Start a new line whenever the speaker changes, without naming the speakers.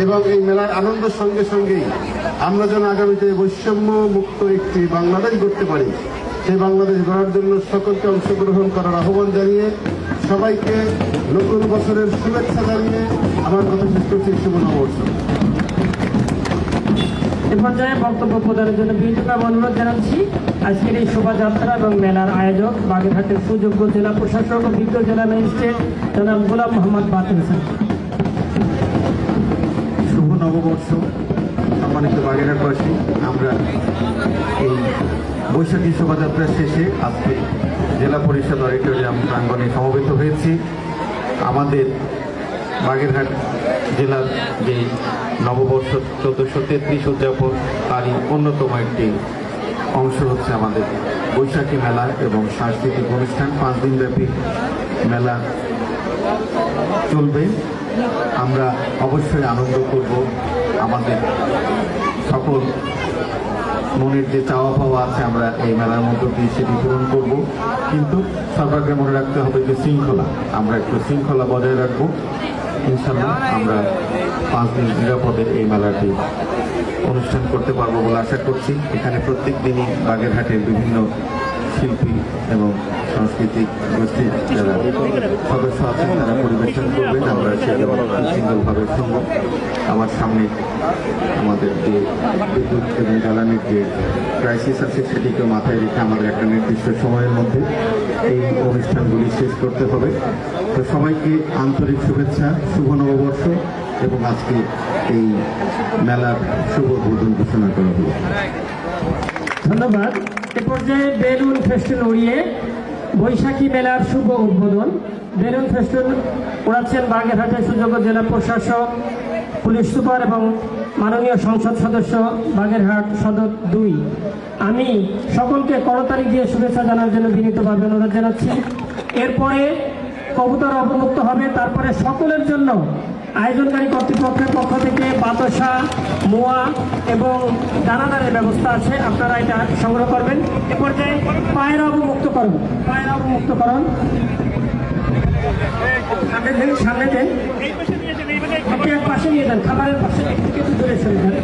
এবং এই মেলার আনন্দের সঙ্গে সঙ্গেই আমরা যেন আগামীতে বৈষম্য মুক্ত একটি বাংলাদেশ গড়তে পারি, সেই বাংলাদেশ গড়ার জন্য সকলকে অংশগ্রহণ করার আহ্বান জানিয়ে সবাইকে নতুন বছরের শুভেচ্ছা জানিয়ে আমার কথা শেষ করছি। শুভ নববর্ষ।
এ পর্যায়ে বক্তব্য প্রদানের জন্য বিনীতভাবে অনুরোধ জানাচ্ছি আজকের এই শোভাযাত্রা এবং মেলার আয়োজক বাগেরহাটের সুযোগ্য জেলা প্রশাসক ও বিজ্ঞ জেলা ম্যাজিস্ট্রেট জনাব গোলাম মোহাম্মদ বাতিল স্যার।
শুভ নববর্ষ সম্মানিত বাগেরহাটবাসী, আমরা এই বৈশাখী শোভাযাত্রা শেষে আজকে জেলা পরিষদ অডিটোরিয়াম প্রাঙ্গণে সমবেত হয়েছি। আমাদের বাগেরহাট জেলার যে নববর্ষ 1433 উদযাপন তারই অন্যতম একটি অংশ হচ্ছে আমাদের বৈশাখী মেলা এবং সাংস্কৃতিক অনুষ্ঠান। 5 দিনব্যাপী মেলা চলবে। আমরা অবশ্যই আনন্দ করব, আমাদের সকল মনের যে চাওয়া পাওয়া আছে আমরা এই মেলার মধ্য দিয়ে সেটি পূরণ করব। কিন্তু সরকারকে মনে রাখতে হবে যে শৃঙ্খলা, আমরা একটু শৃঙ্খলা বজায় রাখবো। ইনশাল্লাহ আমরা 5 দিন নিরাপদে এই মেলাটি অনুষ্ঠান করতে পারবো বলে আশা করছি। এখানে প্রত্যেক দিনই বাগেরহাটের বিভিন্ন শিল্পী এবং সাংস্কৃতিক গোষ্ঠীর যারা সদস্য আছেন তারা পরিবেশন করবেন, আমরা সেগুলো সিঙ্গলভাবে শুনব। আমার সামনে আমাদের যে বিদ্যুৎ এবং জ্বালানির যে ক্রাইসিস আছে সেটিকে মাথায় রেখে আমাদের একটা নির্দিষ্ট সময়ের মধ্যে এই অনুষ্ঠানগুলি শেষ করতে হবে। তো সবাইকে আন্তরিক শুভেচ্ছা, শুভ নববর্ষ এবং আজকে এই মেলার শুভ উদ্বোধন ঘোষণা করা হলো।
ধন্যবাদ। এ পর্যায়ে বেলুন ফেস্টুন উড়িয়ে বৈশাখী মেলার শুভ উদ্বোধন। বেলুন ফেস্টুন উড়াচ্ছেন বাগেরহাটের সুযোগ্য জেলা প্রশাসক, পুলিশ সুপার এবং মাননীয় সংসদ সদস্য বাগেরহাট সদর 2। আমি সকলকে করতালি দিয়ে শুভেচ্ছা জানার জন্য বিনীতভাবে অনুরোধ জানাচ্ছি। এরপরে কবুতর অবমুক্ত হবে, তারপরে সকলের জন্য আয়োজনকারী কর্তৃপক্ষের পক্ষ থেকে বাতাসা, মোয়া এবং দানাদারের ব্যবস্থা আছে, আপনারা এটা সংগ্রহ করবেন। এ পর্যায়ে পায়রা অবমুক্তকরণ, পায়রা অবমুক্তকরণ সামনে দেন, আপনি এক পাশে নিয়ে যান, খাবারের পাশে একটু দূরে সরে যান।